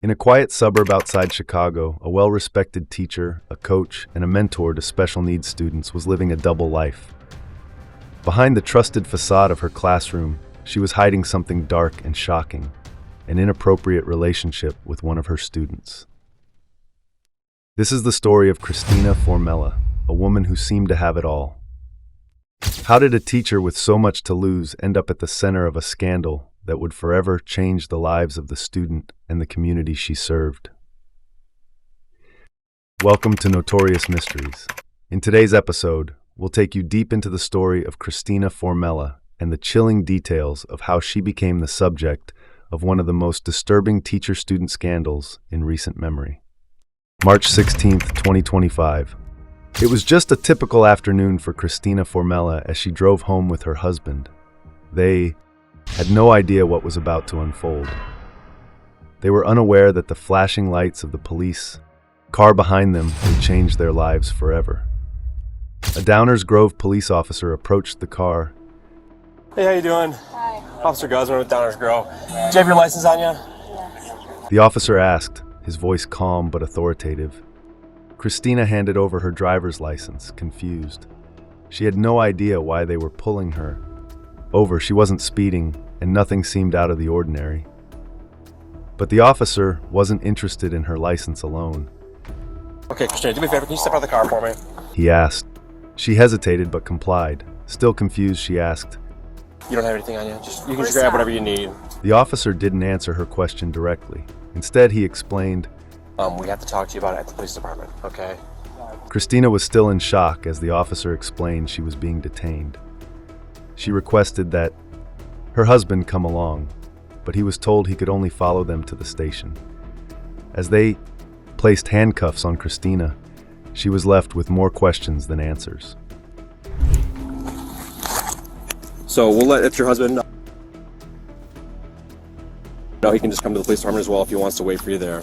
In a quiet suburb outside Chicago, a well-respected teacher, a coach, and a mentor to special needs students was living a double life. Behind the trusted facade of her classroom, she was hiding something dark and shocking, an inappropriate relationship with one of her students. This is the story of Christina Formella, a woman who seemed to have it all. How did a teacher with so much to lose end up at the center of a scandal that would forever change the lives of the student and the community she served? Welcome to Notorious Mysteries. In today's episode, we'll take you deep into the story of Christina Formella and the chilling details of how she became the subject of one of the most disturbing teacher-student scandals in recent memory. March 16th, 2025. It was just a typical afternoon for Christina Formella as she drove home with her husband. They had no idea what was about to unfold. They were unaware that the flashing lights of the police car behind them would change their lives forever. A Downers Grove police officer approached the car. Hey, how you doing? Hi. Officer Guzman with Downers Grove. Do you have your license on you? Yes. The officer asked, his voice calm but authoritative. Christina handed over her driver's license, confused. She had no idea why they were pulling her over. She wasn't speeding, and nothing seemed out of the ordinary. But the officer wasn't interested in her license alone. Okay, Christina, do me a favor. Can you step out of the car for me? He asked. She hesitated but complied. Still confused, she asked. You don't have anything on you? You can just grab whatever you need. The officer didn't answer her question directly. Instead, he explained, We have to talk to you about it at the police department, okay? Christina was still in shock as the officer explained she was being detained. She requested that her husband come along, but he was told he could only follow them to the station. As they placed handcuffs on Christina, she was left with more questions than answers. So we'll let your husband know. No, he can just come to the police department as well if he wants to wait for you there.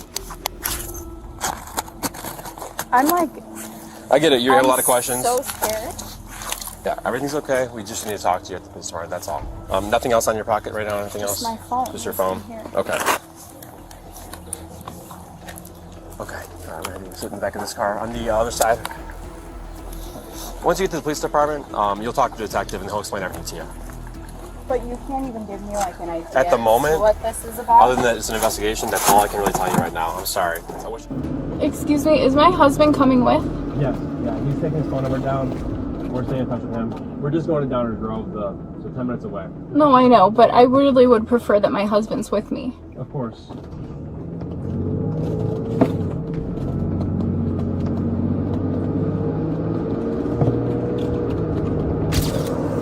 I get it. You have a lot of questions. I'm so scared. Yeah, everything's okay. We just need to talk to you at the police department. That's all. Nothing else on your pocket right now? Anything else? Just my phone. Just your phone? Here. Okay. Okay. All right, we're going to sit in the back of this car on the other side. Once you get to the police department, you'll talk to the detective and he'll explain everything to you. But you can't even give me like an idea At the moment, what this is about. Other than that it's an investigation, that's all I can really tell you right now. I'm sorry. I wish. Excuse me, is my husband coming with? Yes, yeah, he's taking his phone number down. We're staying in touch with him. We're just going to Downers Grove, so 10 minutes away. No, I know, but I really would prefer that my husband's with me. Of course.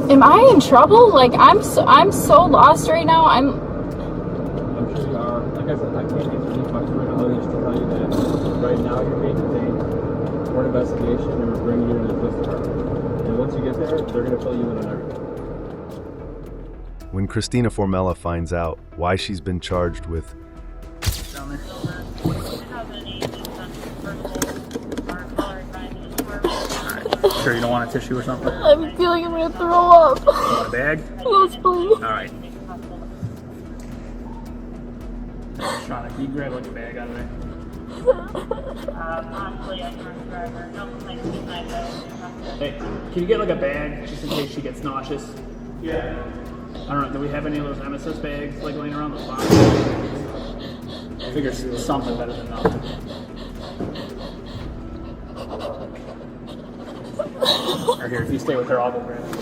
Am I in trouble? Like, I'm so lost right now. I'm sure you are. Like I said, I can't answer any questions right now. I'll just tell you that right now you're being detained for an investigation and we're bringing you to the police department. And once you get there, they're going to fill you in on everything. When Christina Formella finds out why she's been charged with Sure you don't want a tissue or something? I'm feeling I'm gonna throw up. You want a bag? Yes, please. Alright. Shauna, can you grab like a bag out of there? Hey, can you get like a bag just in case she gets nauseous? Yeah. I don't know, do we have any of those MSS bags like laying around the spot? I figure something better than nothing. Or here, if you stay with her, I'll go grab it.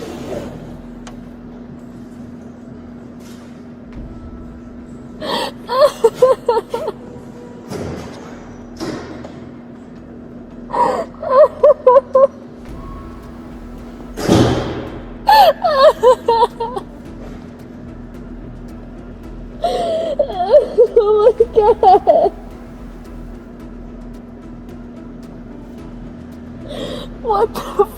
Oh my god. What the f***?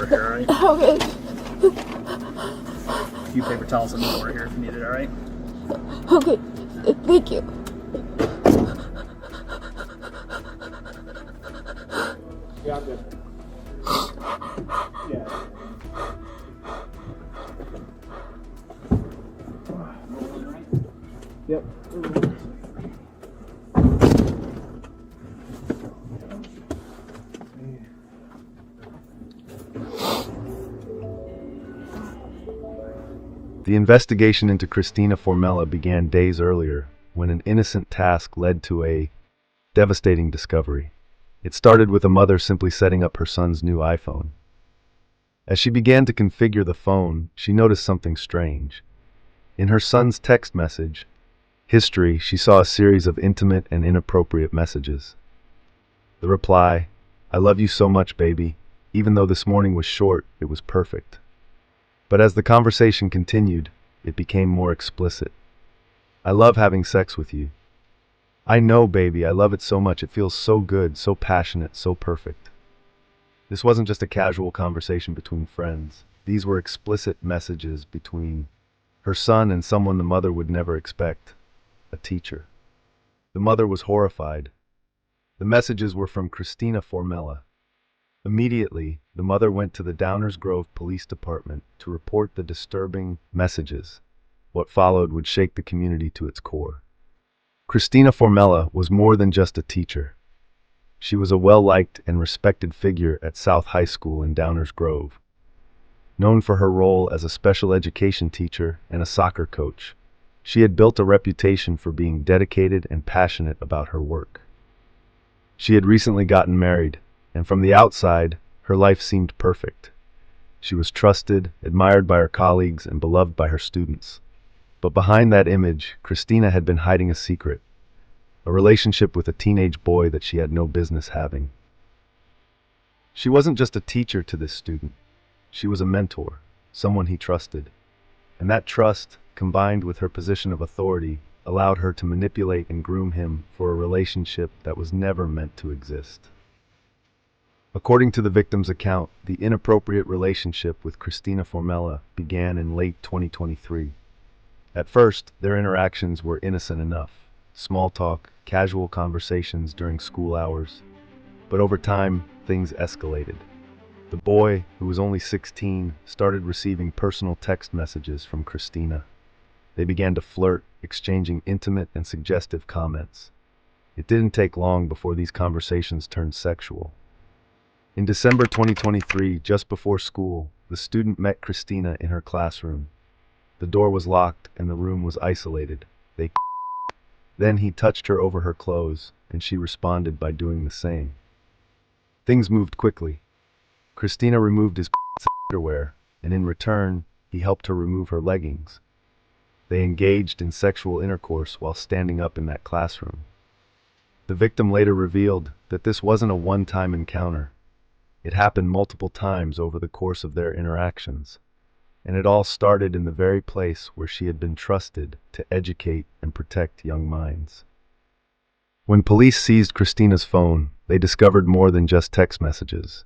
here, alright? Okay. A few paper towels on the floor here if you need it, alright? Okay. Thank you. Yeah, I'm good. Yeah. Yep. The investigation into Christina Formella began days earlier when an innocent task led to a devastating discovery. It started with a mother simply setting up her son's new iPhone. As she began to configure the phone, she noticed something strange. In her son's text message history, she saw a series of intimate and inappropriate messages. The reply, "I love you so much, baby. Even though this morning was short, it was perfect." But as the conversation continued, it became more explicit. "I love having sex with you. I know, baby, I love it so much. It feels so good, so passionate, so perfect." This wasn't just a casual conversation between friends. These were explicit messages between her son and someone the mother would never expect, a teacher. The mother was horrified. The messages were from Christina Formella. Immediately, the mother went to the Downers Grove Police Department to report the disturbing messages. What followed would shake the community to its core. Christina Formella was more than just a teacher. She was a well-liked and respected figure at South High School in Downers Grove. Known for her role as a special education teacher and a soccer coach, she had built a reputation for being dedicated and passionate about her work. She had recently gotten married, and from the outside, her life seemed perfect. She was trusted, admired by her colleagues, and beloved by her students. But behind that image, Christina had been hiding a secret, a relationship with a teenage boy that she had no business having. She wasn't just a teacher to this student. She was a mentor, someone he trusted. And that trust, combined with her position of authority, allowed her to manipulate and groom him for a relationship that was never meant to exist. According to the victim's account, the inappropriate relationship with Christina Formella began in late 2023. At first, their interactions were innocent enough. Small talk, casual conversations during school hours. But over time, things escalated. The boy, who was only 16, started receiving personal text messages from Christina. They began to flirt, exchanging intimate and suggestive comments. It didn't take long before these conversations turned sexual. In December 2023, just before school, the student met Christina in her classroom. The door was locked and the room was isolated. Then he touched her over her clothes, and she responded by doing the same. Things moved quickly. Christina removed his underwear, and in return, he helped her remove her leggings. They engaged in sexual intercourse while standing up in that classroom. The victim later revealed that this wasn't a one-time encounter. It happened multiple times over the course of their interactions, and it all started in the very place where she had been trusted to educate and protect young minds. When police seized Christina's phone, they discovered more than just text messages.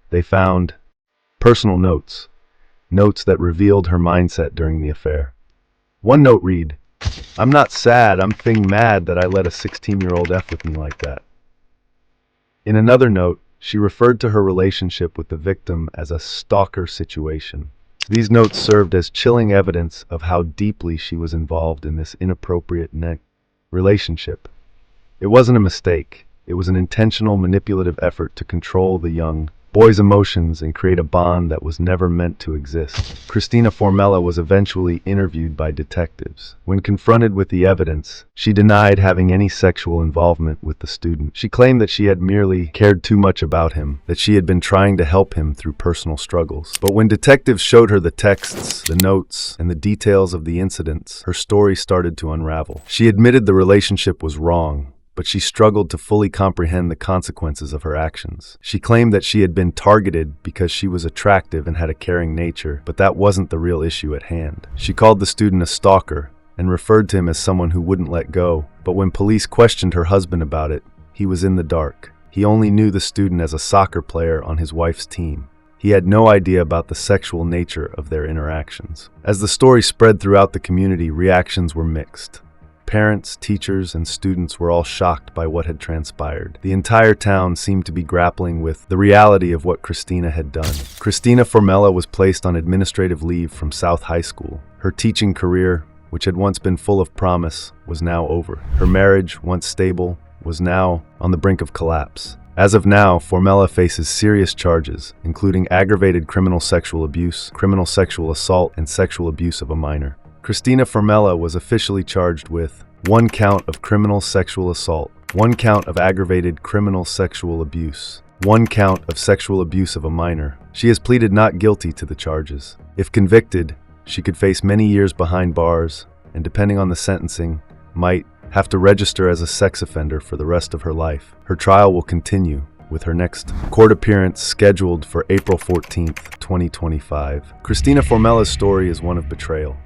They found personal notes, notes that revealed her mindset during the affair. One note read, "I'm not sad, I'm mad that I let a 16-year-old F with me like that." In another note, she referred to her relationship with the victim as a stalker situation. These notes served as chilling evidence of how deeply she was involved in this inappropriate relationship. It wasn't a mistake. It was an intentional, manipulative effort to control the young boy's emotions and create a bond that was never meant to exist. Christina Formella was eventually interviewed by detectives. When confronted with the evidence, she denied having any sexual involvement with the student. She claimed that she had merely cared too much about him, that she had been trying to help him through personal struggles. But when detectives showed her the texts, the notes, and the details of the incidents, her story started to unravel. She admitted the relationship was wrong, but she struggled to fully comprehend the consequences of her actions. She claimed that she had been targeted because she was attractive and had a caring nature, but that wasn't the real issue at hand. She called the student a stalker and referred to him as someone who wouldn't let go, but when police questioned her husband about it, he was in the dark. He only knew the student as a soccer player on his wife's team. He had no idea about the sexual nature of their interactions. As the story spread throughout the community, reactions were mixed. Parents, teachers, and students were all shocked by what had transpired. The entire town seemed to be grappling with the reality of what Christina had done. Christina Formella was placed on administrative leave from South High School. Her teaching career, which had once been full of promise, was now over. Her marriage, once stable, was now on the brink of collapse. As of now, Formella faces serious charges, including aggravated criminal sexual abuse, criminal sexual assault, and sexual abuse of a minor. Christina Formella was officially charged with 1 count of criminal sexual assault, 1 count of aggravated criminal sexual abuse, 1 count of sexual abuse of a minor. She has pleaded not guilty to the charges. If convicted, she could face many years behind bars, and depending on the sentencing, might have to register as a sex offender for the rest of her life. Her trial will continue, with her next court appearance scheduled for April 14th, 2025. Christina Formella's story is one of betrayal.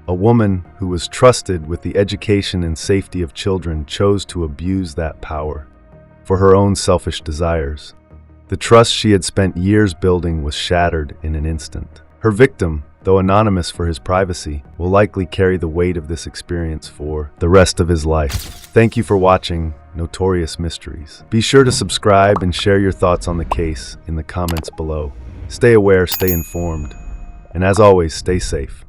A woman who was trusted with the education and safety of children chose to abuse that power for her own selfish desires. The trust she had spent years building was shattered in an instant. Her victim, though anonymous for his privacy, will likely carry the weight of this experience for the rest of his life. Thank you for watching Notorious Mysteries. Be sure to subscribe and share your thoughts on the case in the comments below. Stay aware, stay informed, and as always, stay safe.